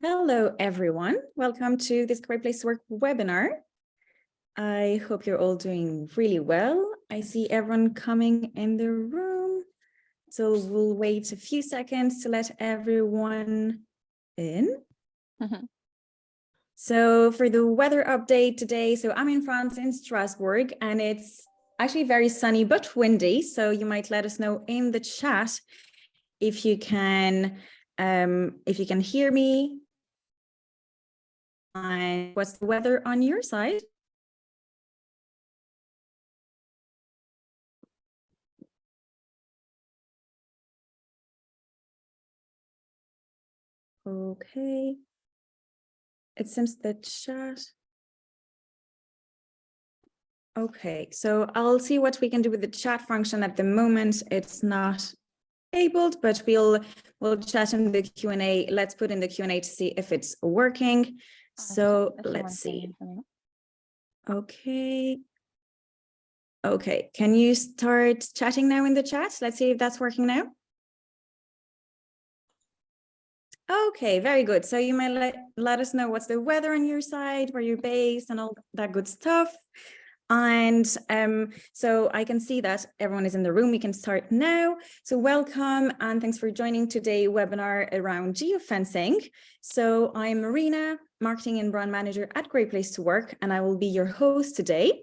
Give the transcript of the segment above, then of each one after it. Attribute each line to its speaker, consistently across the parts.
Speaker 1: Hello, everyone. Welcome to this Great Place to Work webinar. I hope you're all doing really well. I see everyone coming in the room. So we'll wait a few seconds to let everyone in. So for the weather update today, so I'm in France in Strasbourg, and it's actually very sunny but windy. So you might let us know in the chat if you can hear me. And what's the weather on your side? Okay. It seems the chat. Okay, so I'll see what we can do with the chat function. At the moment, it's not enabled, but we'll chat in the Q&A. Let's put in the Q&A to see if it's working. So let's see. Okay. Okay, can you start chatting now in the chat? Let's see if that's working now. Okay, very good. So you may let us know what's the weather on your side, where you're based, and all that good stuff. And so I can see that everyone is in the room. We can start now. So welcome and thanks for joining today's webinar around geofencing. So I'm Marina, Marketing and Brand Manager at Great Place to Work, and I will be your host today.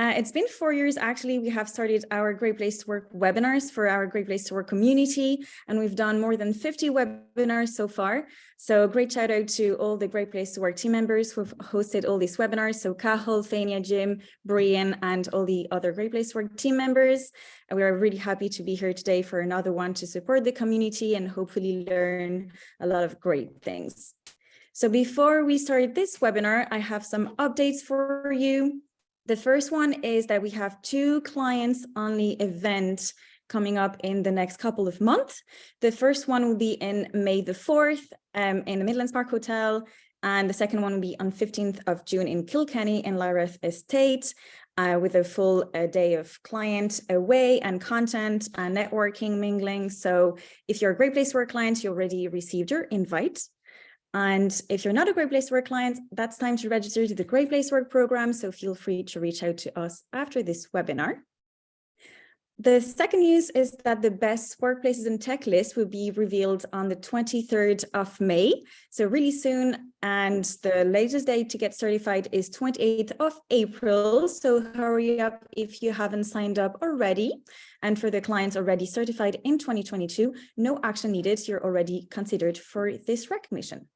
Speaker 1: It's been 4 years, actually. We have started our Great Place to Work webinars for our Great Place to Work community, and we've done more than 50 webinars so far. So great shout out to all the Great Place to Work team members who've hosted all these webinars. So Cathal, Fania, Jim, Brian, and all the other Great Place to Work team members. And we are really happy to be here today for another one to support the community and hopefully learn a lot of great things. So before we start this webinar, I have some updates for you. The first one is that we have 2 clients only events coming up in the next couple of months. The first one will be in May the 4th in the Midlands Park Hotel. And the second one will be on 15th of June in Kilkenny in Lyreth Estate with a full day of client away and content and networking, mingling. So if you're a Great Place to Work client, you already received your invite. And if you're not a Great Place to Work client, that's time to register to the Great Place to Work program. So feel free to reach out to us after this webinar. The second news is that the best workplaces in tech list will be revealed on the 23rd of May. So really soon. And the latest date to get certified is 28th of April. So hurry up if you haven't signed up already. And for the clients already certified in 2022, no action needed. You're already considered for this recognition.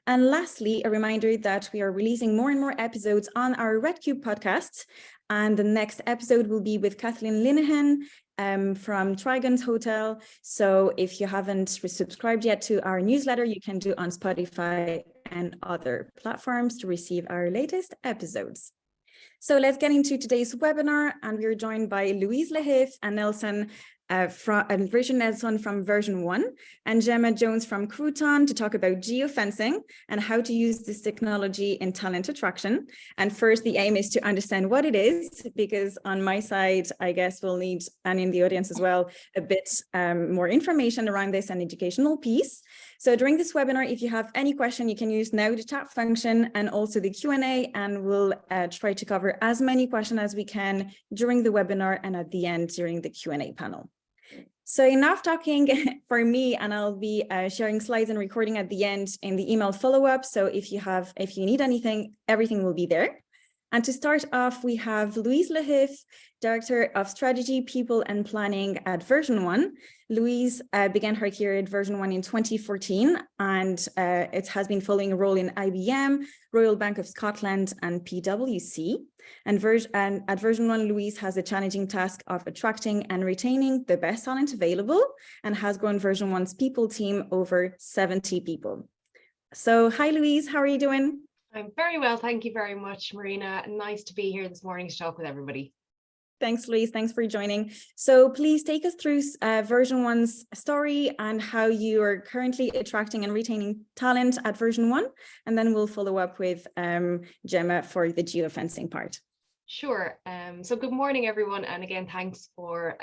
Speaker 1: And lastly, a reminder that we are releasing more and more episodes on our Red Cube podcast. And the next episode will be with Kathleen Linehan from Trigon's Hotel. So if you haven't subscribed yet to our newsletter, you can do on Spotify and other platforms to receive our latest episodes. So let's get into today's webinar. And we're joined by Louise Lehif and Nelson Richard Nelson from version 1 and Gemma Jones from Crooton to talk about geofencing and how to use this technology in talent attraction. And first, the aim is to understand what it is, because on my side, I guess we'll need, and in the audience as well, a bit more information around this and educational piece. So during this webinar, if you have any question, you can use now the chat function and also the Q&A, and we'll try to cover as many questions as we can during the webinar and at the end during the Q&A panel. So enough talking for me, and I'll be sharing slides and recording at the end in the email follow-up. So if you need anything, everything will be there. And to start off, we have Louise Lehif, Director of Strategy, People and Planning at version 1. Louise began her career at version 1 in 2014, and it has been following a role in IBM, Royal Bank of Scotland, and PwC. And at version 1, Louise has a challenging task of attracting and retaining the best talent available, and has grown version 1's people team over 70 people. So hi, Louise, how are you doing?
Speaker 2: I'm very well, thank you very much, Marina. Nice to be here this morning to talk with everybody.
Speaker 1: Thanks, Louise. Thanks for joining. So please take us through version 1's story and how you are currently attracting and retaining talent at version 1, and then we'll follow up with Gemma for the geofencing part.
Speaker 2: Sure. So good morning, everyone. And again, thanks for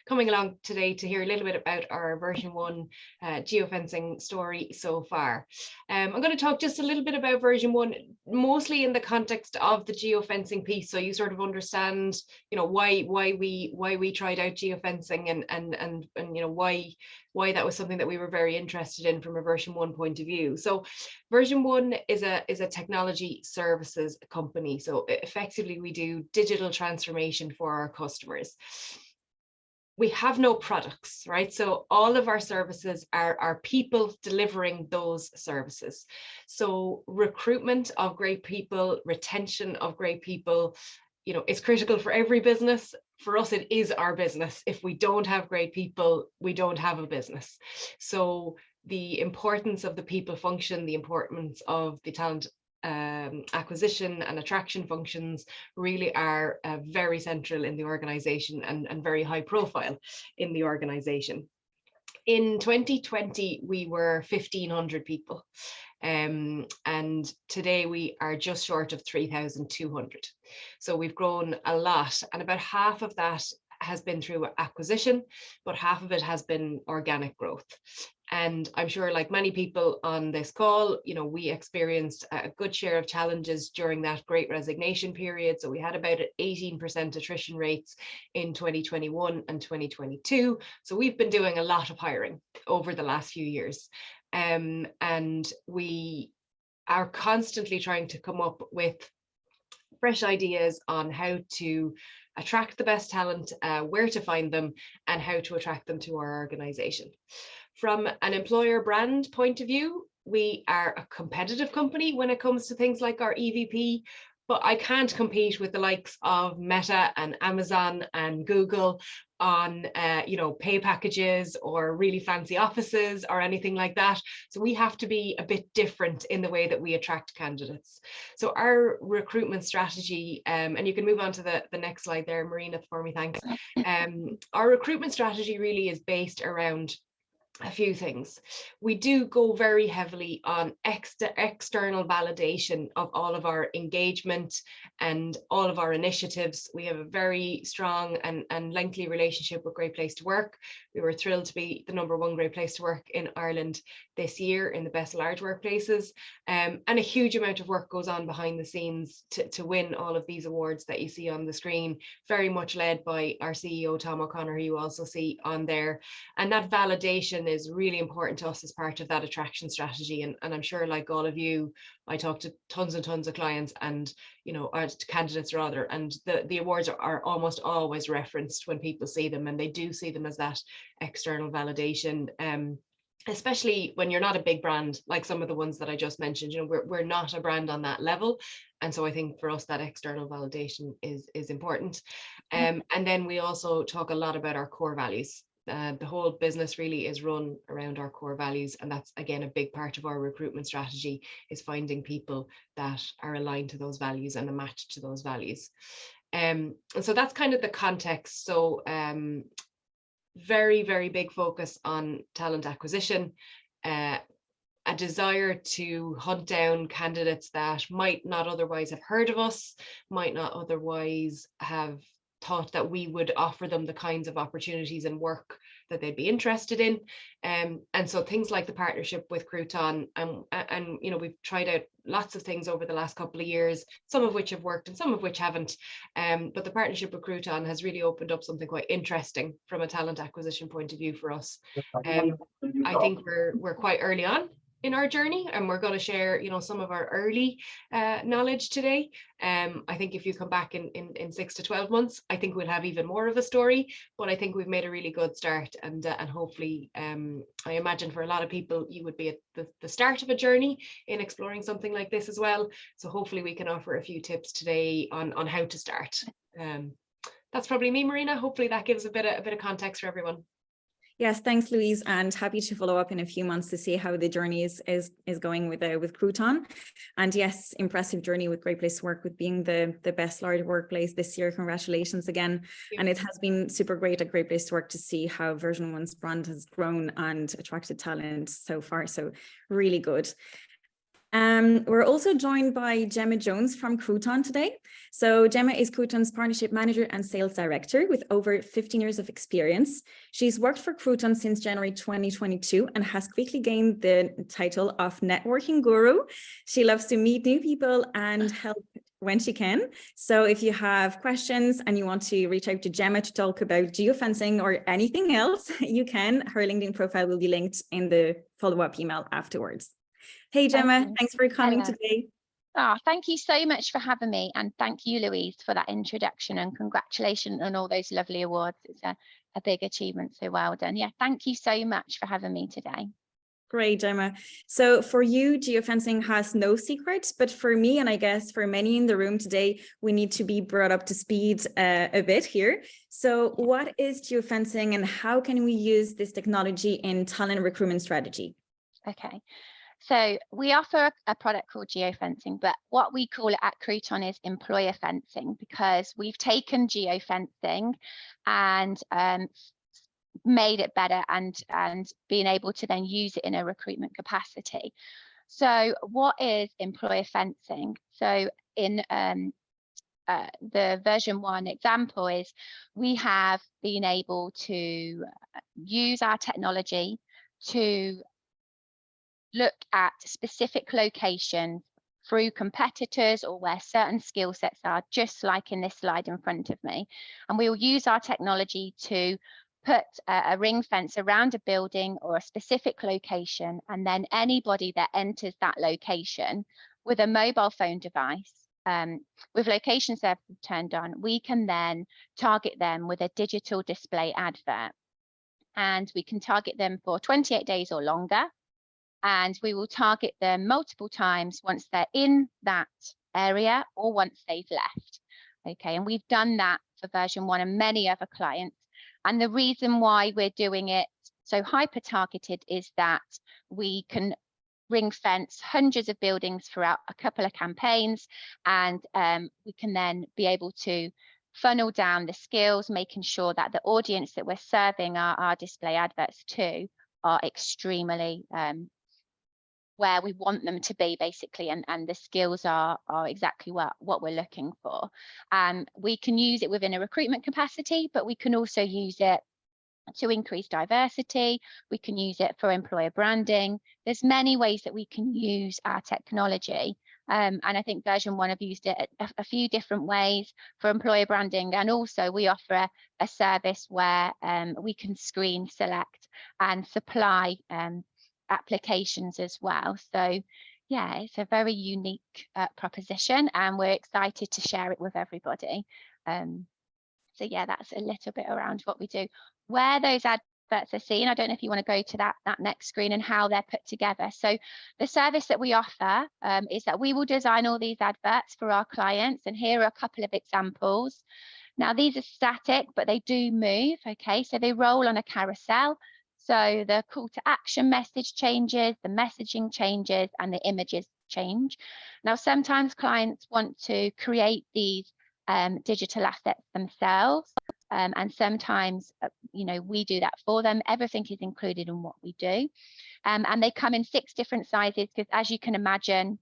Speaker 2: coming along today to hear a little bit about our version 1 geofencing story so far. I'm going to talk just a little bit about version 1, mostly in the context of the geofencing piece. So you sort of understand, why we tried out geofencing and why that was something that we were very interested in from a version 1 point of view. So version 1 is a technology services company. So effectively, we do digital transformation for our customers. We have no products, right? So all of our services are people delivering those services. So recruitment of great people, retention of great people, it's critical for every business. For us, it is our business. If we don't have great people, we don't have a business. So the importance of the people function, the importance of the talent acquisition and attraction functions really are very central in the organization and very high profile in the organization. In 2020, we were 1,500 people. And today we are just short of 3,200. So we've grown a lot, and about half of that has been through acquisition, but half of it has been organic growth. And I'm sure, like many people on this call, we experienced a good share of challenges during that great resignation period. So we had about an 18% attrition rates in 2021 and 2022. So we've been doing a lot of hiring over the last few years. And we are constantly trying to come up with fresh ideas on how to attract the best talent, where to find them, and how to attract them to our organization. From an employer brand point of view, we are a competitive company when it comes to things like our EVP, but I can't compete with the likes of Meta and Amazon and Google on pay packages or really fancy offices or anything like that. So we have to be a bit different in the way that we attract candidates. So our recruitment strategy, and you can move on to the next slide there, Marina, for me, thanks. Our recruitment strategy really is based around a few things. We do go very heavily on external validation of all of our engagement and all of our initiatives. We have a very strong and lengthy relationship with Great Place to Work. We were thrilled to be the #1 Great Place to Work in Ireland this year in the best large workplaces. And a huge amount of work goes on behind the scenes to win all of these awards that you see on the screen, very much led by our CEO, Tom O'Connor, who you also see on there. And that validation is really important to us as part of that attraction strategy. And I'm sure, like all of you, I talk to tons and tons of clients and, candidates rather, and the awards are almost always referenced when people see them, and they do see them as that external validation. Especially when you're not a big brand like some of the ones that I just mentioned, we're not a brand on that level. And so I think for us that external validation is important. And then we also talk a lot about our core values. The whole business really is run around our core values, and that's again a big part of our recruitment strategy, is finding people that are aligned to those values and a match to those values. And so that's kind of the context. So very, very big focus on talent acquisition, a desire to hunt down candidates that might not otherwise have heard of us, might not otherwise have thought that we would offer them the kinds of opportunities and work that they'd be interested in. And so things like the partnership with Crooton, and we've tried out lots of things over the last couple of years, some of which have worked and some of which haven't. But the partnership with Crooton has really opened up something quite interesting from a talent acquisition point of view for us. I think we're quite early on in our journey, and we're going to share some of our early knowledge today. I think if you come back in 6 to 12 months, I think we'll have even more of a story, but I think we've made a really good start, and hopefully I imagine for a lot of people you would be at the start of a journey in exploring something like this as well. So hopefully we can offer a few tips today on how to start. That's probably me, Marina. Hopefully that gives a bit of context for everyone.
Speaker 1: Yes, thanks, Louise, and happy to follow up in a few months to see how the journey is going with Crooton. And yes, impressive journey with Great Place to Work, with being the best large workplace this year. Congratulations again. And it has been super great at Great Place to Work to see how version 1's brand has grown and attracted talent so far. So really good. We're also joined by Gemma Jones from Crooton today. So Gemma is Crooton's partnership manager and sales director with over 15 years of experience. She's worked for Crooton since January 2022 and has quickly gained the title of networking guru. She loves to meet new people and help when she can. So if you have questions and you want to reach out to Gemma to talk about geofencing or anything else, you can. Her LinkedIn profile will be linked in the follow-up email afterwards. Hey, Gemma, thanks for coming today.
Speaker 3: Oh, thank you so much for having me. And thank you, Louise, for that introduction, and congratulations on all those lovely awards. It's a big achievement. So well done. Yeah, thank you so much for having me today.
Speaker 1: Great, Gemma. So for you, geofencing has no secrets, but for me, and I guess for many in the room today, we need to be brought up to speed a bit here. So what is geofencing and how can we use this technology in talent recruitment strategy?
Speaker 3: Okay. So we offer a product called geofencing, but what we call it at Crooton is employer fencing, because we've taken geofencing and made it better and being able to then use it in a recruitment capacity. So what is employer fencing? So in the version 1 example is we have been able to use our technology to look at specific locations through competitors or where certain skill sets are, just like in this slide in front of me. And we will use our technology to put a ring fence around a building or a specific location, and then anybody that enters that location with a mobile phone device, with location services turned on, we can then target them with a digital display advert. And we can target them for 28 days or longer. And we will target them multiple times once they're in that area or once they've left. Okay, and we've done that for version 1 and many other clients. And the reason why we're doing it so hyper targeted is that we can ring fence hundreds of buildings throughout a couple of campaigns, and we can then be able to funnel down the skills, making sure that the audience that we're serving our display adverts to are extremely where we want them to be, basically, and the skills are exactly what we're looking for. We can use it within a recruitment capacity, but we can also use it to increase diversity. We can use it for employer branding. There's many ways that we can use our technology. And I think version 1 have used it a few different ways for employer branding. And also we offer a service where we can screen, select and supply applications as well. So yeah, it's a very unique proposition, and we're excited to share it with everybody. So yeah, that's a little bit around what we do. Where those adverts are seen, I don't know if you want to go to that next screen and how they're put together. So the service that we offer is that we will design all these adverts for our clients, and here are a couple of examples. Now these are static, but they do move. Okay, so they roll on a carousel. So the call to action message changes, the messaging changes, and the images change. Now, sometimes clients want to create these digital assets themselves, and sometimes, we do that for them. Everything is included in what we do, and they come in 6 different sizes, because as you can imagine,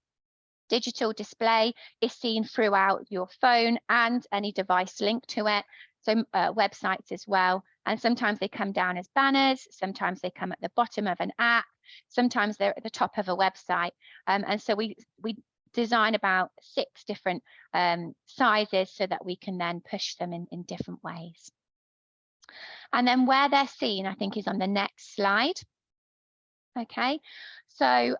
Speaker 3: digital display is seen throughout your phone and any device linked to it. So websites as well. And sometimes they come down as banners, sometimes they come at the bottom of an app, sometimes they're at the top of a website. And so we design about 6 different sizes so that we can then push them in different ways. And then where they're seen, I think, is on the next slide. Okay, so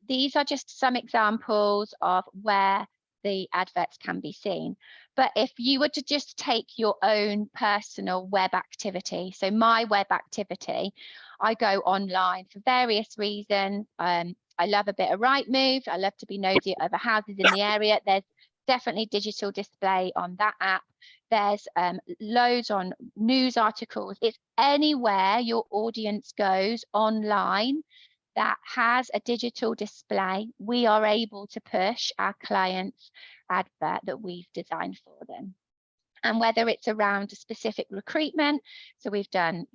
Speaker 3: these are just some examples of where the adverts can be seen. But if you were to just take your own personal web activity, so my web activity, I go online for various reasons. I love a bit of Rightmove. I love to be nosy at other houses in the area. There's definitely digital display on that app. There's loads on news articles. It's anywhere your audience goes online that has a digital display, we are able to push our clients' advert that we've designed for them. And whether it's around a specific recruitment, so we've done,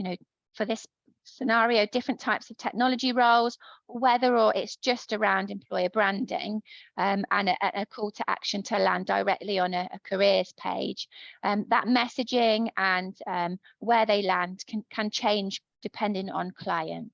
Speaker 3: for this scenario, different types of technology roles, whether or it's just around employer branding, and a call to action to land directly on a careers page. That messaging and where they land can change depending on client.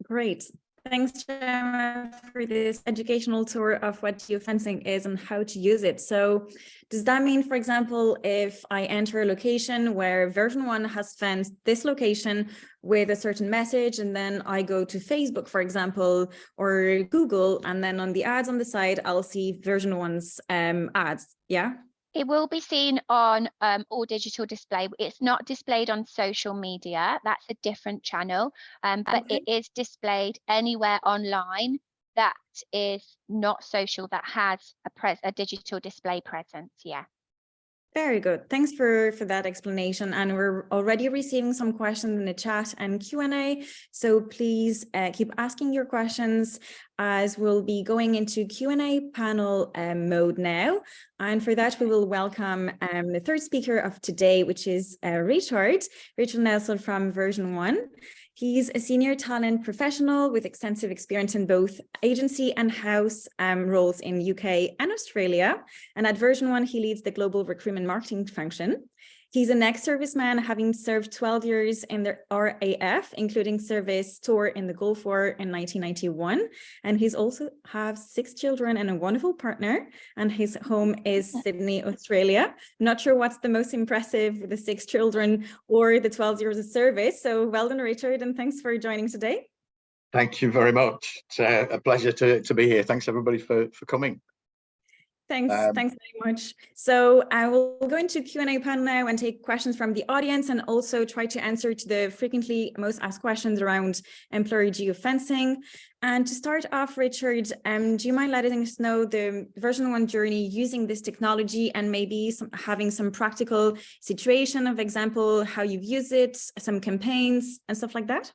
Speaker 1: Great. Thanks, Gemma, for this educational tour of what geofencing is and how to use it. So does that mean, for example, if I enter a location where version 1 has fenced this location with a certain message, and then I go to Facebook, for example, or Google, and then on the ads on the side, I'll see version 1's ads, yeah?
Speaker 3: It will be seen on all digital display. It's not displayed on social media. That's a different channel, but
Speaker 1: Okay.
Speaker 3: it is displayed anywhere online that is not social, that has a digital display presence. Yeah.
Speaker 1: Very good. Thanks for that explanation. And we're already receiving some questions in the chat and Q&A. So please keep asking your questions, as we'll be going into Q&A panel mode now. And for that, we will welcome the third speaker of today, which is Richard Nelson from version 1. He's a senior talent professional with extensive experience in both agency and house roles in UK and Australia. And at version 1, he leads the global recruitment marketing function. He's an ex-serviceman, having served 12 years in the RAF, including service tour in the Gulf War in 1991. And he's also has 6 children and a wonderful partner. And his home is Sydney, Australia. Not sure what's the most impressive, the 6 children or the 12 years of service. So well done, Richard, and thanks for joining today.
Speaker 4: Thank you very much. It's a pleasure to be here. Thanks everybody for coming.
Speaker 1: Thanks very much. So I will go into Q&A panel now and take questions from the audience, and also try to answer to the frequently most asked questions around employer geofencing. And to start off, Richard, do you mind letting us know the version 1 journey using this technology, and maybe having some practical situation of example, how you've used it, some campaigns and stuff like that?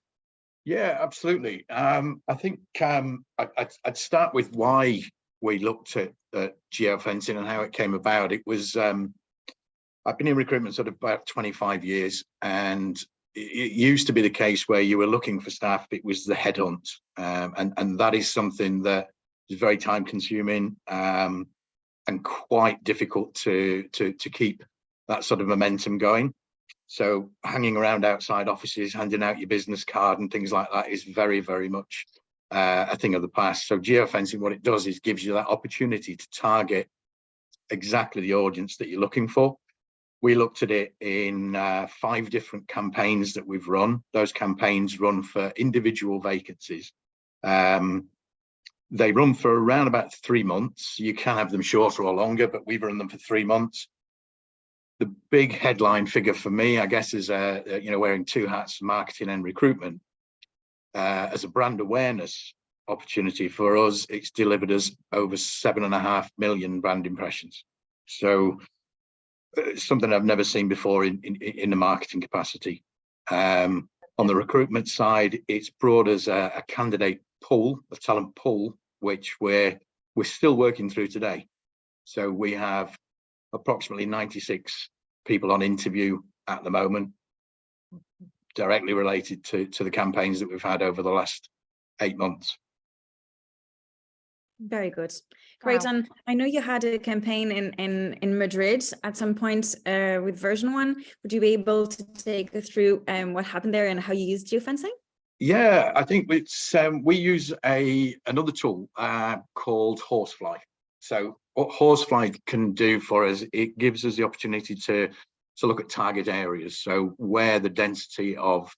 Speaker 4: Yeah, absolutely. I think I'd start with why we looked at geofencing and how it came about. It was, I've been in recruitment sort of about 25 years, and it used to be the case where you were looking for staff, it was the headhunt. And that is something that is very time consuming and quite difficult to keep that sort of momentum going. So hanging around outside offices, handing out your business card and things like that is very, very much a thing of the past. So geofencing, what it does is gives you that opportunity to target exactly the audience that you're looking for. We looked at it in 5 different campaigns that we've run. Those campaigns run for individual vacancies. They run for around about 3 months. You can have them shorter or longer, but we've run them for 3 months. The big headline figure for me, I guess, is wearing 2 hats, marketing and recruitment. As a brand awareness opportunity for us, it's delivered us over 7.5 million brand impressions. So something I've never seen before in the marketing capacity. On the recruitment side, it's brought us a candidate pool, a talent pool, which we're still working through today. So we have approximately 96 people on interview at the moment, directly related to the campaigns that we've had over the last 8 months.
Speaker 1: Very good. Great.
Speaker 3: Wow.
Speaker 1: And I know you had a campaign in Madrid at some point with version 1. Would you be able to take us through what happened there and how you used geofencing?
Speaker 4: Yeah, I think it's we use another tool called Horsefly. So what Horsefly can do for us, it gives us the opportunity to look at target areas. So where the density of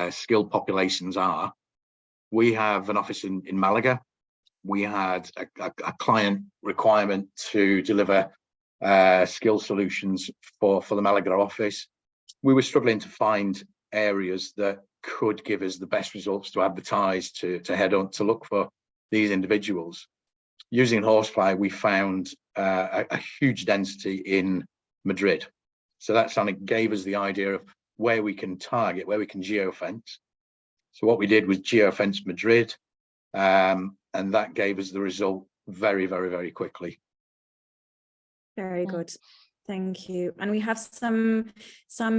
Speaker 4: skilled populations are. We have an office in Malaga. We had a client requirement to deliver skill solutions for the Malaga office. We were struggling to find areas that could give us the best results to advertise, to head on, to look for these individuals. Using Horsefly, we found a huge density in Madrid. So that something gave us the idea of where we can target, where we can geofence. So what we did was geofence Madrid, and that gave us the result very, very, very quickly.
Speaker 1: Very good. Thank you. And we have some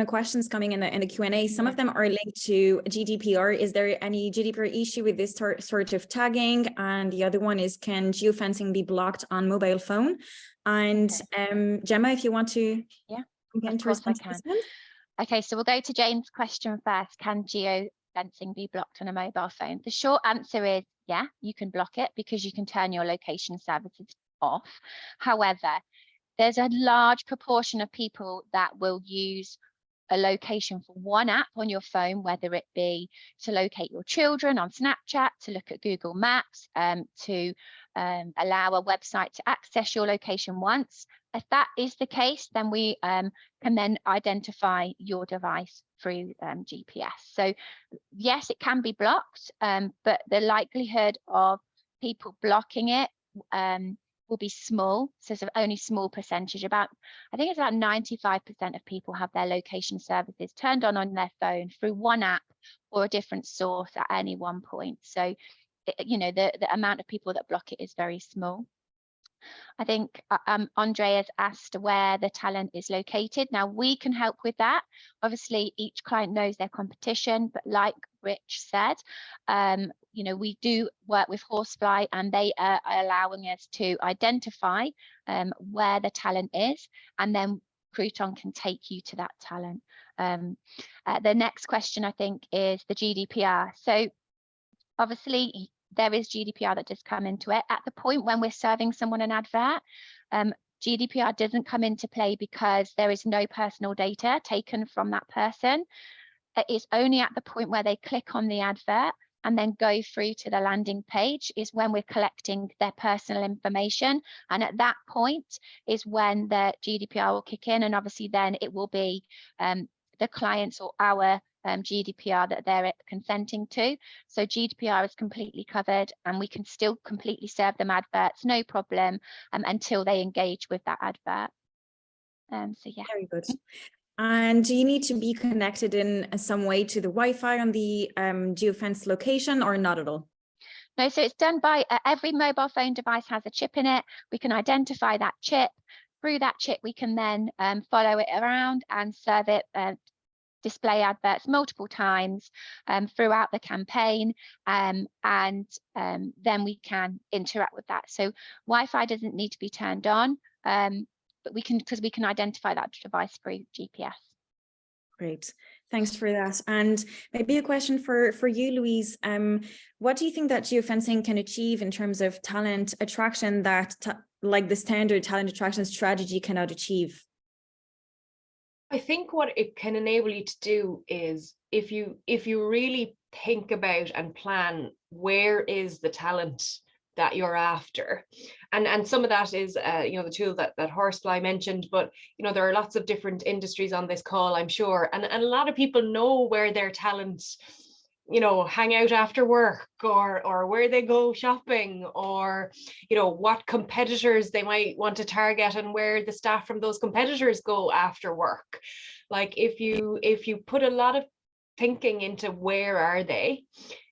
Speaker 1: questions coming in the Q&A. Some of them are linked to GDPR. Is there any GDPR issue with this sort of tagging? And the other one is, can geofencing be blocked on mobile phone? And Gemma, if you want to,
Speaker 3: of course I can. Okay, so we'll go to Jane's question first. Can geofencing be blocked on a mobile phone? The short answer is yeah, you can block it because you can turn your location services off. However, there's a large proportion of people that will use a location for one app on your phone, whether it be to locate your children on Snapchat, to look at Google Maps, to allow a website to access your location once. If that is the case, then we can then identify your device through GPS. So yes, it can be blocked, but the likelihood of people blocking it will be small. So it's only small percentage. I think it's about 95% of people have their location services turned on their phone through one app or a different source at any one point. So, you know, the amount of people that block it is very small. I think Andrea's asked where the talent is located. Now we can help with that. Obviously, each client knows their competition, but like Rich said, you know, we do work with Horsefly, and they are allowing us to identify where the talent is, and then Crooton can take you to that talent. The next question, I think, is the GDPR. So obviously, there is GDPR that does come into it. At the point when we're serving someone an advert, GDPR doesn't come into play because there is no personal data taken from that person. It's only at the point where they click on the advert and then go through to the landing page is when we're collecting their personal information. And at that point is when the GDPR will kick in. And obviously then it will be the client's or our GDPR that they're consenting to. So GDPR is completely covered, and we can still completely serve them adverts, no problem, until they engage with that advert. So yeah.
Speaker 1: Very good. And do you need to be connected in some way to the Wi-Fi on the geofence location, or not at all?
Speaker 3: No, so it's done by every mobile phone device has a chip in it. We can identify that chip. Through that chip, we can then follow it around and serve it, display adverts multiple times throughout the campaign, and then we can interact with that. So Wi-Fi doesn't need to be turned on, but we can, because we can identify that device through GPS.
Speaker 1: Great, thanks for that. And maybe a question for you, Louise. What do you think that geofencing can achieve in terms of talent attraction that like the standard talent attraction strategy cannot achieve?
Speaker 2: I think what it can enable you to do is, if you really think about and plan where is the talent that you're after, and some of that is you know, the tool that Horsefly mentioned, but you know, there are lots of different industries on this call, I'm sure, and a lot of people know where their talent, you know, hang out after work, or where they go shopping, or you know, what competitors they might want to target and where the staff from those competitors go after work. Like if you put a lot of thinking into where are they,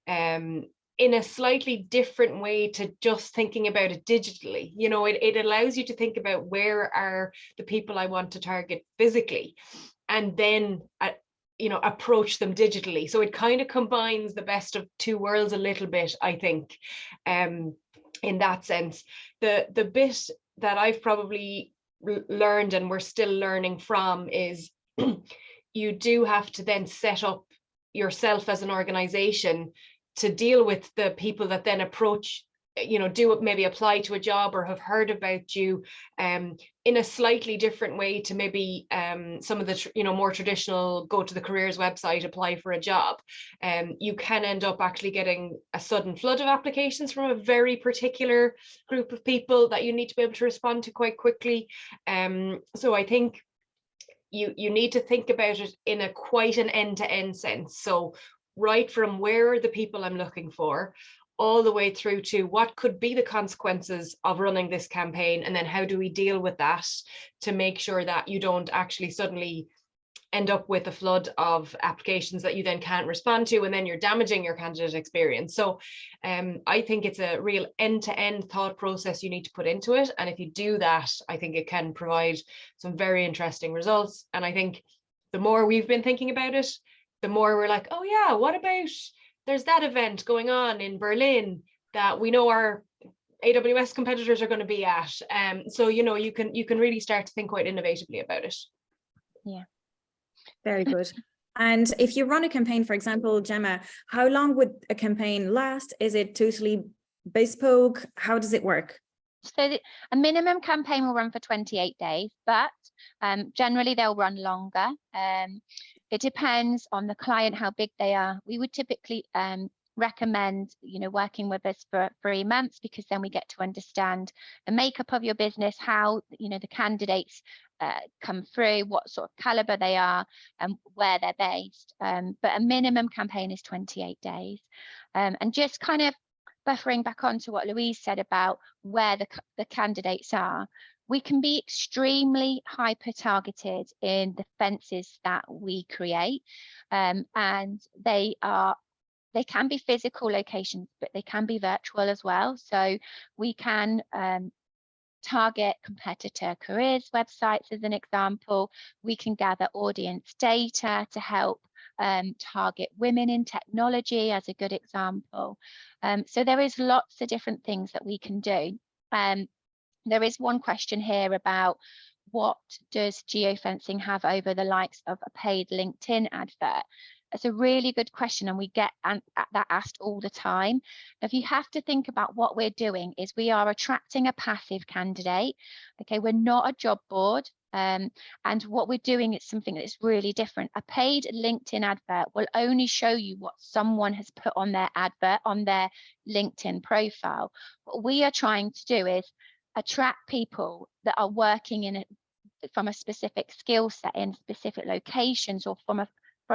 Speaker 2: in a slightly different way to just thinking about it digitally, you know, it allows you to think about where are the people I want to target physically, and then you know, approach them digitally. So it kind of combines the best of two worlds a little bit, I think, in that sense. The bit that I've probably learned, and we're still learning from, is you do have to then set up yourself as an organization to deal with the people that then approach, you know, do maybe apply to a job or have heard about you in a slightly different way to maybe some of the you know, more traditional go to the careers website, apply for a job. You can end up actually getting a sudden flood of applications from a very particular group of people that you need to be able to respond to quite quickly. So I think you need to think about it in a quite an end-to-end sense. So right from where are the people I'm looking for, all the way through to what could be the consequences of running this campaign, and then how do we deal with that to make sure that you don't actually suddenly end up with a flood of applications that you then can't respond to, and then you're damaging your candidate experience. So I think it's a real end-to-end thought process you need to put into it, and if you do that, I think it can provide some very interesting results. And I think the more we've been thinking about it, the more we're like, oh yeah, what about there's that event going on in Berlin that we know our AWS competitors are going to be at. So you know, you can really start to think quite innovatively about it.
Speaker 3: Yeah.
Speaker 1: Very good. And if you run a campaign, for example, Gemma, how long would a campaign last? Is it totally bespoke? How does it work?
Speaker 3: So a minimum campaign will run for 28 days, but generally they'll run longer. It depends on the client, how big they are. We would typically recommend, you know, working with us for 3 months, because then we get to understand the makeup of your business, how, you know, the candidates come through, what sort of caliber they are, and where they're based. But a minimum campaign is 28 days. And just kind of buffering back onto what Louise said about where the candidates are, we can be extremely hyper targeted in the fences that we create, and they can be physical locations, but they can be virtual as well. So we can target competitor careers websites as an example. We can gather audience data to help target women in technology as a good example. So there is lots of different things that we can do. There is one question here about what does geofencing have over the likes of a paid LinkedIn advert? It's a really good question, and we get that asked all the time. If you have to think about what we're doing is we are attracting a passive candidate. Okay, we're not a job board. And what we're doing is something that's really different. A paid LinkedIn advert will only show you what someone has put on their advert, on their LinkedIn profile. What we are trying to do is attract people that are working from a specific skill set in specific locations, or from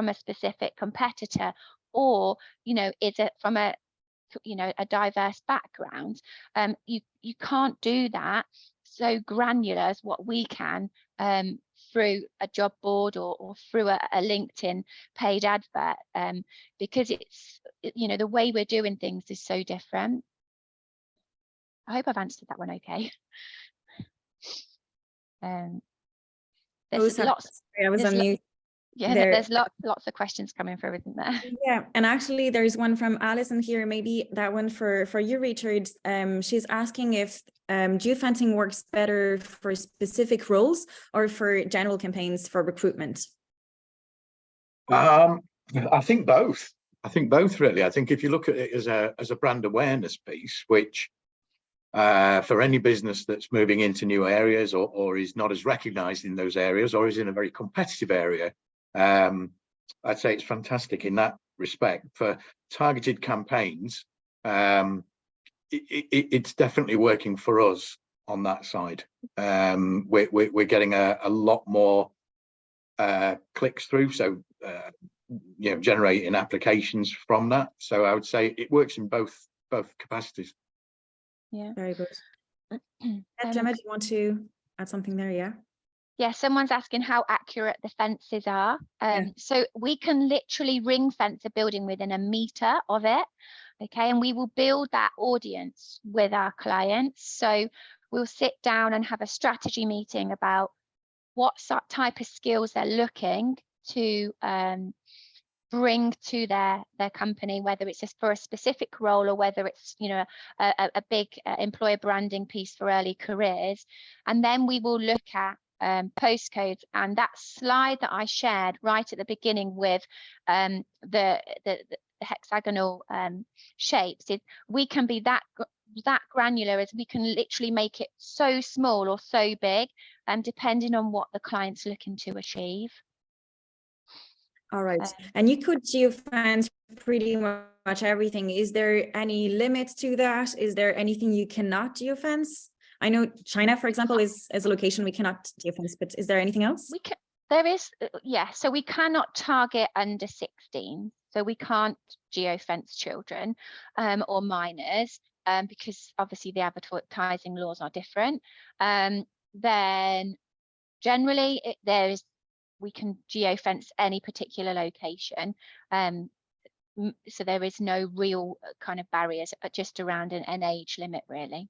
Speaker 3: a specific competitor, or, you know, is it from a, you know, a diverse background. You can't do that so granular as what we can through a job board or through a LinkedIn paid advert, because it's, you know, the way we're doing things is so different. I hope I've answered that one okay. There's lots.
Speaker 1: I was on mute.
Speaker 3: Yeah, there's lots of questions coming through, isn't there?
Speaker 1: Yeah, and actually there's one from Alison here, maybe that one for you, Richard. She's asking if geofencing works better for specific roles or for general campaigns for recruitment.
Speaker 4: I think both. I think both, really. I think if you look at it as a brand awareness piece, which for any business that's moving into new areas, or is not as recognized in those areas, or is in a very competitive area, I'd say it's fantastic in that respect. For targeted campaigns, it's definitely working for us on that side. We're getting a lot more clicks through, so you know, generating applications from that. So I would say it works in both capacities.
Speaker 3: Yeah,
Speaker 1: very good. Gemma, do you want to add something there?
Speaker 3: Yeah, someone's asking how accurate the fences are. So we can literally ring fence a building within a meter of it. Okay, and we will build that audience with our clients. So we'll sit down and have a strategy meeting about what type of skills they're looking to bring to their company, whether it's just for a specific role or whether it's, you know, a big employer branding piece for early careers. And then we will look at postcodes, and that slide that I shared right at the beginning with the hexagonal shapes, we can be that granular as we can literally make it so small or so big, depending on what the client's looking to achieve.
Speaker 1: All right, and you could geofence pretty much everything. Is there any limits to that? Is there anything you cannot geofence? I know China, for example, is a location we cannot geofence, but is there anything else?
Speaker 3: There is, yeah. So we cannot target under 16. So we can't geofence children or minors, because obviously the advertising laws are different. Then generally we can geofence any particular location. So there is no real kind of barriers, just around an age limit, really.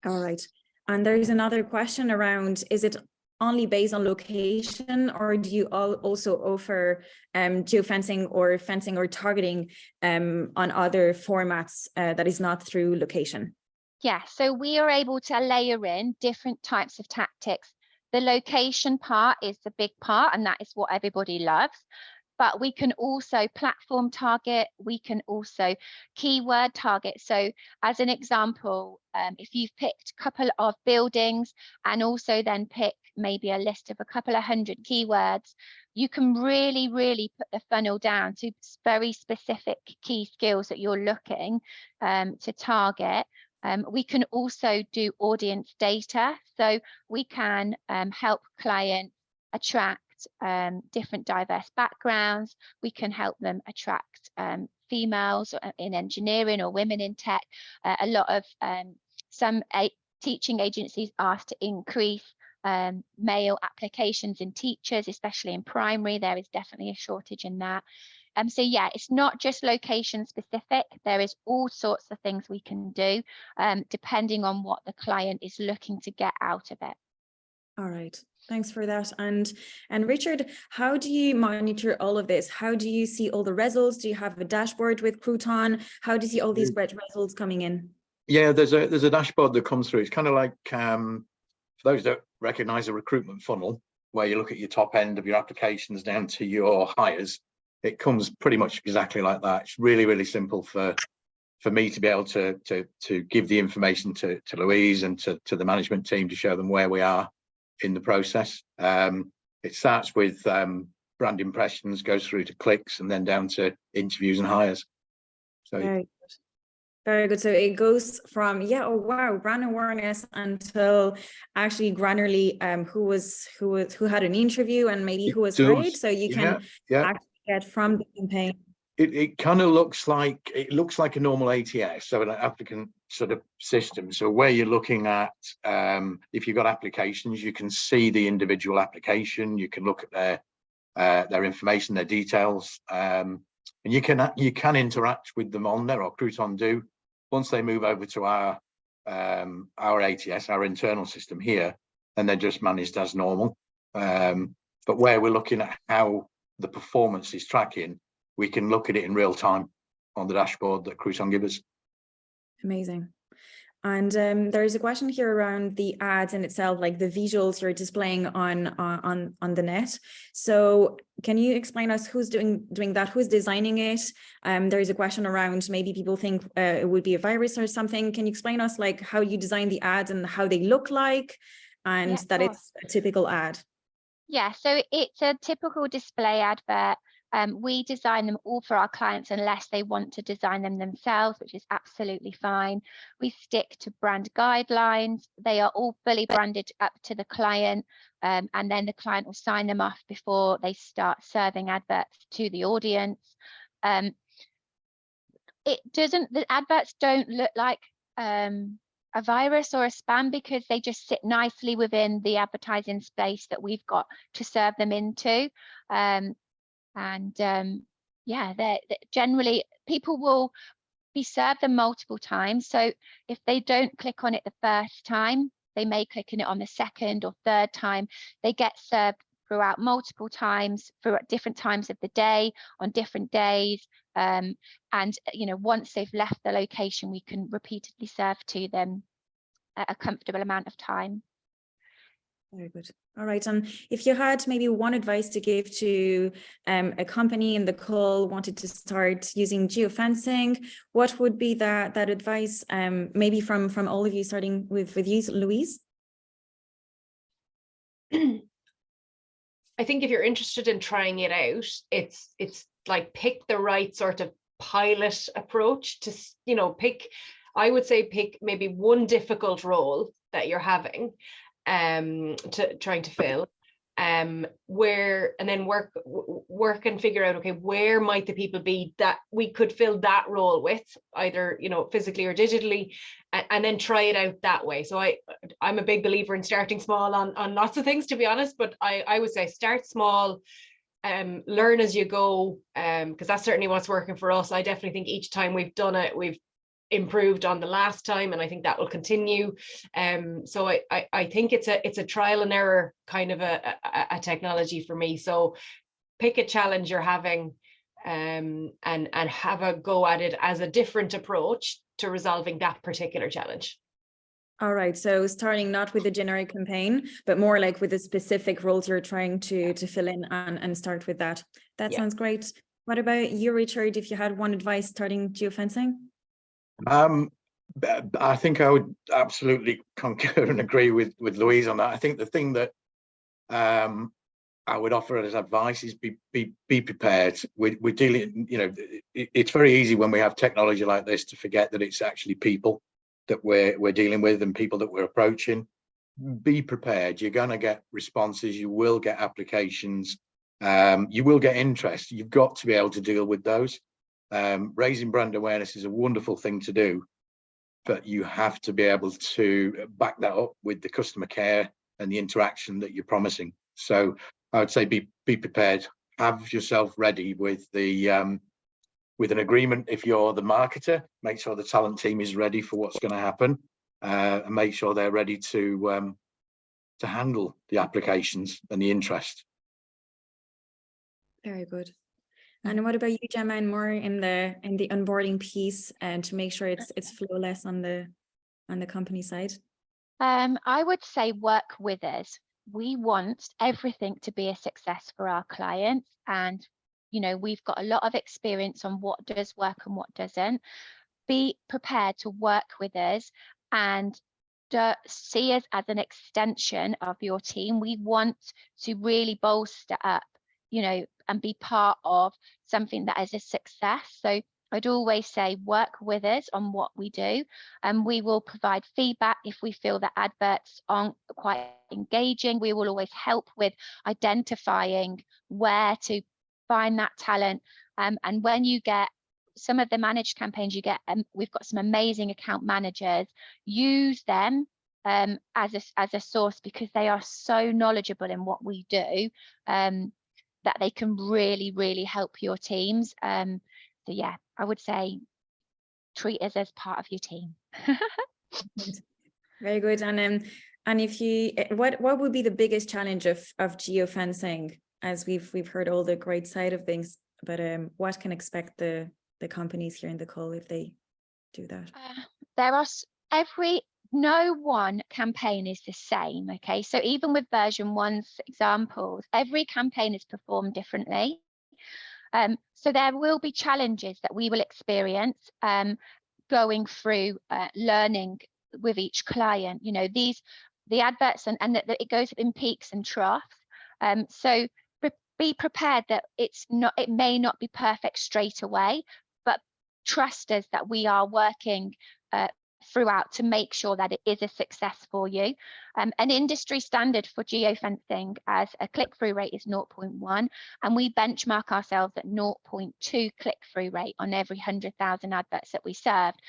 Speaker 1: All right. And there's another question around, is it only based on location, or do you also offer geofencing or fencing or targeting on other formats that is not through location?
Speaker 3: Yeah, so we are able to layer in different types of tactics. The location part is the big part, and that is what everybody loves. But we can also platform target, we can also keyword target. So as an example, if you've picked a couple of buildings and also then pick maybe a list of a couple of hundred keywords, you can really put the funnel down to very specific key skills that you're looking to target. We can also do audience data. So we can help clients attract different diverse backgrounds. We can help them attract females in engineering or women in tech. A lot of some teaching agencies ask to increase male applications in teachers, especially in primary. There is definitely a shortage in that. So yeah, it's not just location specific. There is all sorts of things we can do depending on what the client is looking to get out of it.
Speaker 1: All right. Thanks for that. And Richard, how do you monitor all of this? How do you see all the results? Do you have a dashboard with Crooton? How do you see all these results coming in?
Speaker 4: Yeah, there's a dashboard that comes through. It's kind of like, for those that recognize a recruitment funnel, where you look at your top end of your applications down to your hires. It comes pretty much exactly like that. It's really simple for me to be able to give the information to Louise and to the management team to show them where we are in the process. It starts with brand impressions, goes through to clicks, and then down to interviews and hires. So
Speaker 1: very good. So it goes from oh wow, brand awareness until actually granularly who had an interview and maybe who was hired. So you can actually get from the campaign.
Speaker 4: It kind of looks like a normal ATS, so an applicant sort of system. So where you're looking at, if you've got applications, you can see the individual application. You can look at their information, their details, and you can interact with them on there, or Crooton do. Once they move over to our ATS, our internal system here, then they're just managed as normal. But where we're looking at how the performance is tracking, we can look at it in real time on the dashboard that Crooton gives us.
Speaker 1: Amazing. And there is a question here around the ads in itself, like the visuals you're displaying on the net. So can you explain us who's doing that, who's designing it? There is a question around, maybe people think it would be a virus or something. Can you explain us like how you design the ads and how they look like, and that it's a typical ad?
Speaker 3: Yeah, so it's a typical display advert. We design them all for our clients unless they want to design them themselves, which is absolutely fine. We stick to brand guidelines. They are all fully branded up to the client, and then the client will sign them off before they start serving adverts to the audience. The adverts don't look like a virus or a spam, because they just sit nicely within the advertising space that we've got to serve them into. They're generally, people will be served them multiple times. So if they don't click on it the first time, they may click on it on the second or third time. They get served throughout multiple times, throughout different times of the day, on different days. Once they've left the location, we can repeatedly serve to them a comfortable amount of time.
Speaker 1: Very good. All right. And if you had maybe one advice to give to a company in the call wanted to start using geofencing, what would be that advice? Maybe from all of you, starting with you, Louise.
Speaker 2: I think if you're interested in trying it out, it's like pick the right sort of pilot approach to, I would say pick maybe one difficult role that you're having trying to fill, where, and then work and figure out, okay, where might the people be that we could fill that role with, either, you know, physically or digitally, and then try it out that way. So I'm a big believer in starting small on lots of things, to be honest, but I would say start small, learn as you go, because that's certainly what's working for us. I definitely think each time we've done it, we've improved on the last time, and I think that will continue. So I think it's a trial and error kind of a technology for me. So pick a challenge you're having, and have a go at it as a different approach to resolving that particular challenge.
Speaker 1: All right, so starting not with a generic campaign, but more like with the specific roles you're trying to fill in, and start with that. That sounds great. What about you, Richard, if you had one advice starting geofencing?
Speaker 4: I think I would absolutely concur and agree with Louise on that. I think the thing that I would offer as advice is be prepared. We're dealing, you know, it's very easy when we have technology like this to forget that it's actually people that we're dealing with and people that we're approaching. Be prepared. You're going to get responses. You will get applications. You will get interest. You've got to be able to deal with those. Raising brand awareness is a wonderful thing to do, but you have to be able to back that up with the customer care and the interaction that you're promising. So I would say be prepared. Have yourself ready with the with an agreement. If you're the marketer, make sure the talent team is ready for what's going to happen, and make sure they're ready to handle the applications and the interest.
Speaker 1: Very good. And what about you, Gemma, and more in the onboarding piece, and to make sure it's flawless on the company side?
Speaker 3: I would say work with us. We want everything to be a success for our clients, and you know, we've got a lot of experience on what does work and what doesn't. Be prepared to work with us and see us as an extension of your team. We want to really bolster up, you know, and be part of something that is a success. So I'd always say work with us on what we do, and we will provide feedback if we feel that adverts aren't quite engaging. We will always help with identifying where to find that talent. And when you get some of the managed campaigns, you get, we've got some amazing account managers. Use them as a source, because they are so knowledgeable in what we do, that they can really help your teams. So yeah, I would say treat us as part of your team.
Speaker 1: Very good. And if you, what would be the biggest challenge of geofencing, as we've heard all the great side of things, but what can expect the companies here in the call if they do that?
Speaker 3: There are no one campaign is the same. Okay, so even with version 1's examples, every campaign is performed differently. So there will be challenges that we will experience going through learning with each client. You know, the adverts and that it goes in peaks and troughs. So be prepared that it may not be perfect straight away, but trust us that we are working throughout to make sure that it is a success for you. An industry standard for geofencing as a click-through rate is 0.1, and we benchmark ourselves at 0.2 click-through rate on every 100,000 adverts that we served.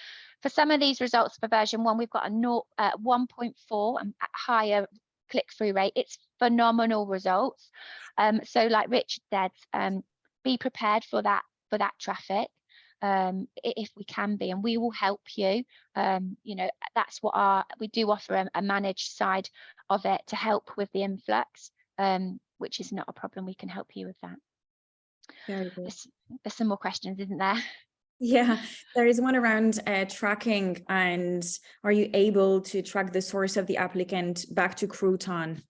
Speaker 3: For some of these results for version 1, we've got a 1.4 and higher click-through rate. It's phenomenal results. So like Richard said, be prepared for that traffic. If we can be, and we will help you. You know, that's what we do offer a managed side of it to help with the influx, which is not a problem. We can help you with that.
Speaker 1: Very good.
Speaker 3: There's some more questions, isn't there?
Speaker 1: Yeah, there is one around tracking, and are you able to track the source of the applicant back to Crooton?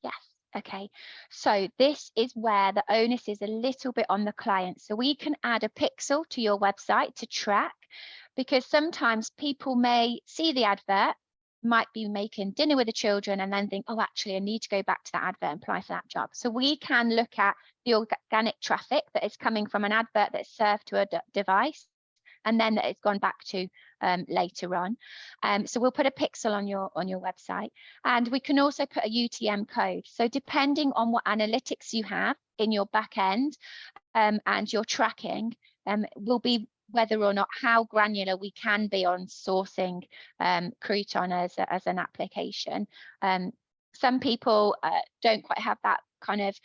Speaker 3: Yes. Okay, so this is where the onus is a little bit on the client. So we can add a pixel to your website to track, because sometimes people may see the advert, might be making dinner with the children, and then think, oh, actually, I need to go back to that advert and apply for that job. So we can look at the organic traffic that is coming from an advert that's served to a device, and then that it's gone back to later on. So we'll put a pixel on your website, and we can also put a UTM code. So depending on what analytics you have in your back end and your tracking, will be whether or not how granular we can be on sourcing Crooton as an application. Some people don't quite have that kind of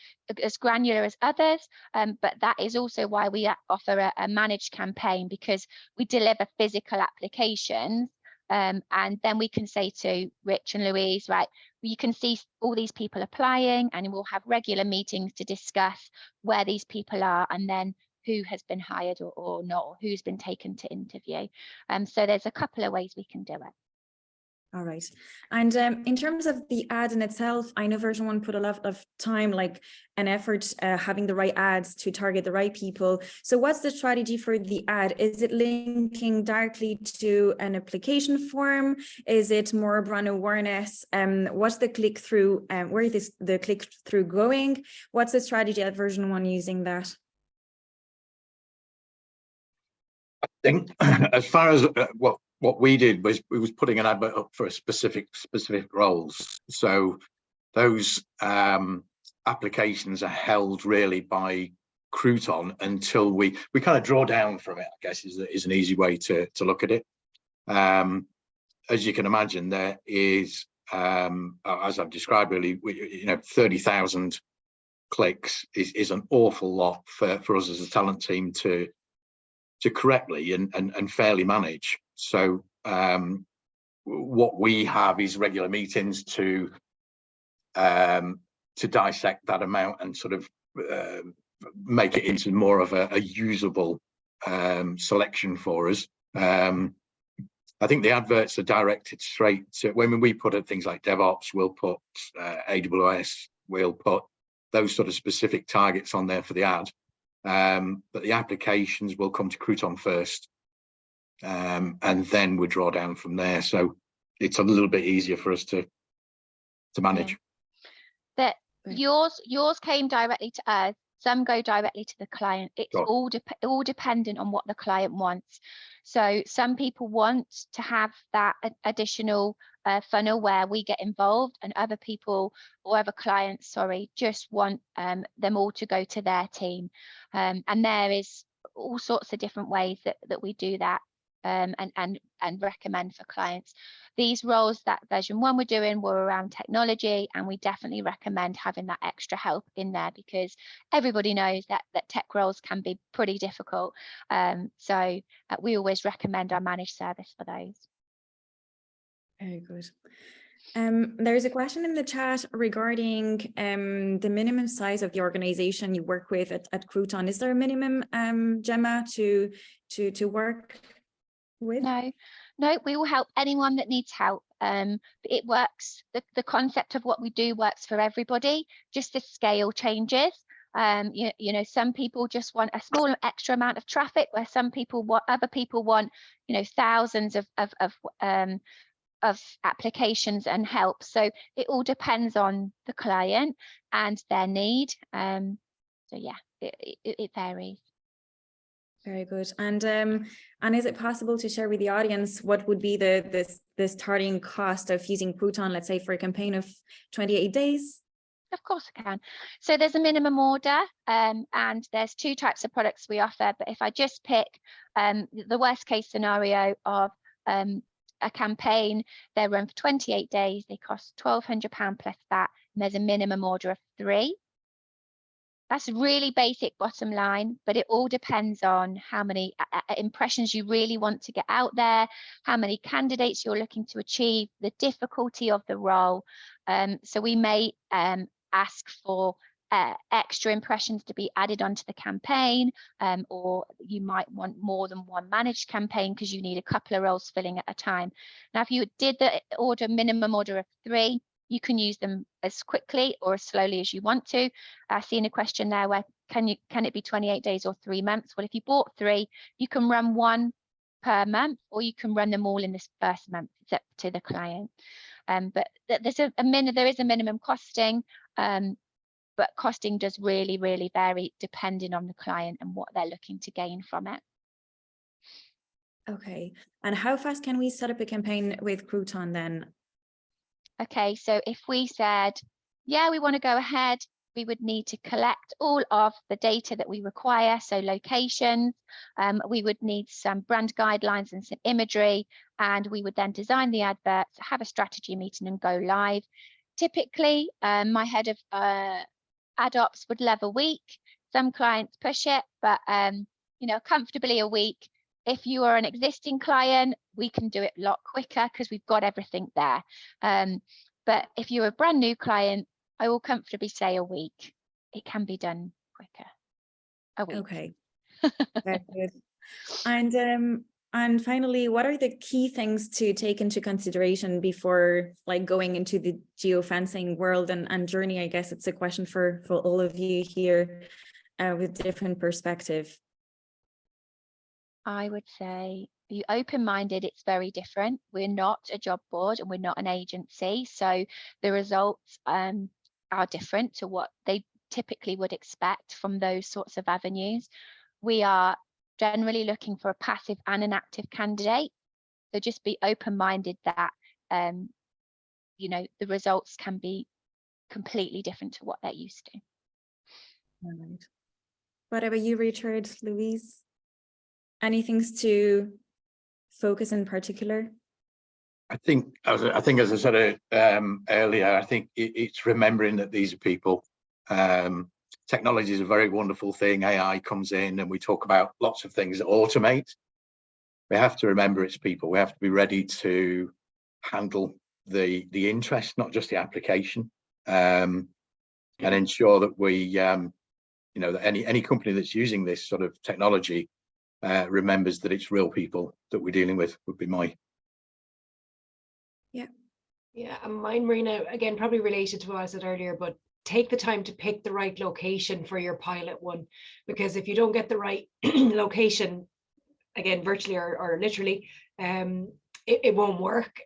Speaker 3: as granular as others, but that is also why we offer a managed campaign, because we deliver physical applications, and then we can say to Rich and Louise, right, you can see all these people applying, and we'll have regular meetings to discuss where these people are, and then who has been hired or not, or who's been taken to interview. So there's a couple of ways we can do it.
Speaker 1: All right. And in terms of the ad in itself, I know version 1 put a lot of time, like an effort, having the right ads to target the right people. So what's the strategy for the ad? Is it linking directly to an application form? Is it more brand awareness? What's the click through? Where is the click through going? What's the strategy at version 1 using that?
Speaker 4: I think as far as what we did was we was putting an advert up for a specific roles. So those applications are held really by Crooton until we kind of draw down from it, I guess is an easy way to look at it. As you can imagine, there is, as I've described, really, 30,000 clicks is an awful lot for us as a talent team to correctly and fairly manage. So what we have is regular meetings to dissect that amount and sort of make it into more of a usable selection for us. I think the adverts are directed straight to, when we put things like DevOps, we'll put AWS, we'll put those sort of specific targets on there for the ad. But the applications will come to Crooton first, and then we draw down from there. So it's a little bit easier for us to manage.
Speaker 3: That yours came directly to us. Some go directly to the client. It's all dependent on what the client wants. So some people want to have that additional funnel where we get involved, and other people or other clients, sorry, just want them all to go to their team. And there is all sorts of different ways that we do that and recommend for clients. These roles that version 1 we're doing were around technology, and we definitely recommend having that extra help in there, because everybody knows that tech roles can be pretty difficult. So we always recommend our managed service for those.
Speaker 1: Very good. There's a question in the chat regarding the minimum size of the organization you work with at Crooton. Is there a minimum, Gemma, to work with?
Speaker 3: No, we will help anyone that needs help. It works. The concept of what we do works for everybody. Just the scale changes. You know, some people just want a small extra amount of traffic, where some people want, other people want, thousands of applications and help. So it all depends on the client and their need. So yeah, it varies.
Speaker 1: Very good. And is it possible to share with the audience what would be the starting cost of using Crooton, let's say for a campaign of 28 days?
Speaker 3: Of course I can. So there's a minimum order, and there's 2 types of products we offer. But if I just pick the worst case scenario of a campaign, they're run for 28 days, they cost £1,200 plus that, and there's a minimum order of 3. That's really basic bottom line, but it all depends on how many impressions you really want to get out there, how many candidates you're looking to achieve, the difficulty of the role. So we may ask for extra impressions to be added onto the campaign, or you might want more than one managed campaign because you need a couple of roles filling at a time. Now, if you did the minimum order of 3, you can use them as quickly or as slowly as you want to. I've seen a question there where can it be 28 days or 3 months? Well, if you bought 3, you can run 1 per month, or you can run them all in this first month. It's up to the client. But there is a minimum costing, but costing does really vary depending on the client and what they're looking to gain from it.
Speaker 1: Okay. And how fast can we set up a campaign with Crooton then?
Speaker 3: Okay, so if we said, yeah, we want to go ahead, we would need to collect all of the data that we require, so locations, we would need some brand guidelines and some imagery, and we would then design the adverts, have a strategy meeting and go live. Typically, my head of ad ops would love a week. Some clients push it, but you know, comfortably a week. If you are an existing client, we can do it a lot quicker because we've got everything there. But if you're a brand new client, I will comfortably say a week. It can be done quicker. A week.
Speaker 1: Okay. Very good. And finally, what are the key things to take into consideration before like going into the geofencing world and journey? I guess it's a question for all of you here with different perspective.
Speaker 3: I would say be open-minded. It's very different. We're not a job board and we're not an agency. So the results are different to what they typically would expect from those sorts of avenues. We are generally looking for a passive and an active candidate. So just be open-minded that, you know, the results can be completely different to what they're used to.
Speaker 1: All right. What about you, Richard, Louise? Any things to focus in particular?
Speaker 4: I think, as I said earlier, I think it's remembering that these are people. Technology is a very wonderful thing. AI comes in and we talk about lots of things that automate. We have to remember it's people. We have to be ready to handle the interest, not just the application, and ensure that we, you know, that any company that's using this sort of technology remembers that it's real people that we're dealing with, would be my.
Speaker 2: Yeah, and mine, Marina, again, probably related to what I said earlier, but take the time to pick the right location for your pilot one, because if you don't get the right location, again, virtually or literally, it won't work.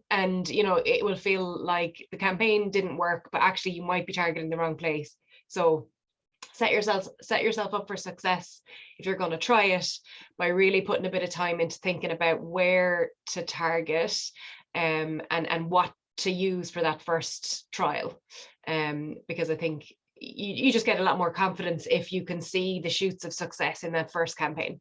Speaker 2: And, you know, it will feel like the campaign didn't work, but actually you might be targeting the wrong place. So set yourself up for success if you're going to try it by really putting a bit of time into thinking about where to target and what to use for that first trial, because I think you just get a lot more confidence if you can see the shoots of success in that first campaign.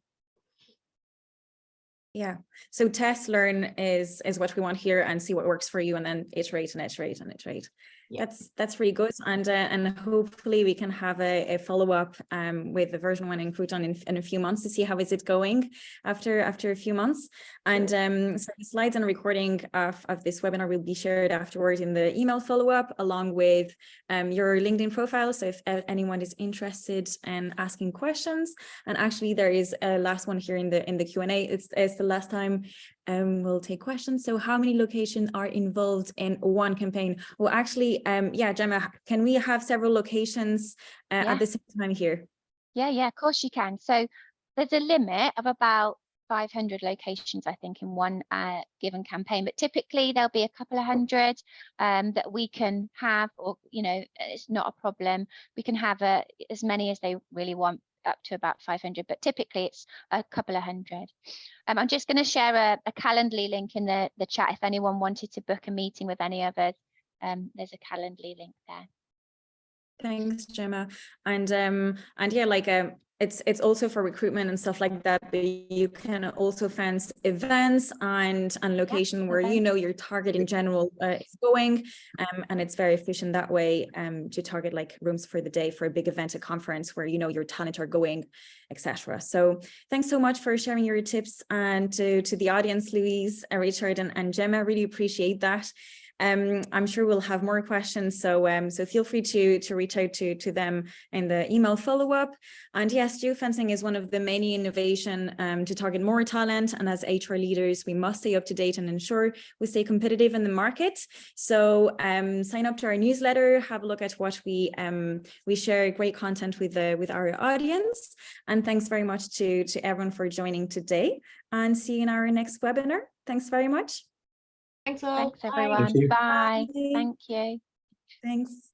Speaker 1: Yeah, so test, learn is what we want here, and see what works for you, and then iterate and iterate and iterate. Yeah. That's really good, and hopefully we can have a follow-up with the version 1 in Crooton in a few months to see how is it going after a few months. And so the slides and recording of this webinar will be shared afterward in the email follow-up, along with your LinkedIn profile. So if anyone is interested in asking questions, and actually there is a last one here in the Q&A. It's the last time we'll take questions. So how many locations are involved in one campaign? Well, actually, yeah, Gemma, can we have several locations at the same time here?
Speaker 3: Yeah, of course you can. So there's a limit of about 500 locations, I think, in one given campaign, but typically there'll be a couple of hundred that we can have, or, you know, it's not a problem. We can have as many as they really want, up to about 500, but typically it's a couple of hundred. I'm just going to share a Calendly link in the chat if anyone wanted to book a meeting with any of us. There's a Calendly link there.
Speaker 1: Thanks, Gemma. And yeah, like it's also for recruitment and stuff like that, but you can also fence events and location where you know your target in general is going, and it's very efficient that way to target like rooms for the day for a big event, a conference where you know your talent are going, etc. So thanks so much for sharing your tips, and to the audience, Louise, Richard, and Gemma. Really appreciate that. I'm sure we'll have more questions, so so feel free to reach out to them in the email follow-up. And yes, geofencing is one of the many innovation to target more talent, and as HR leaders we must stay up to date and ensure we stay competitive in the market. So sign up to our newsletter, have a look at what we share great content with our audience. And thanks very much to everyone for joining today, and see you in our next webinar. Thanks very much.
Speaker 2: Thanks all.
Speaker 3: Thanks everyone.
Speaker 4: Thank you.
Speaker 3: Bye.
Speaker 1: Bye.
Speaker 3: Thank you.
Speaker 1: Thanks.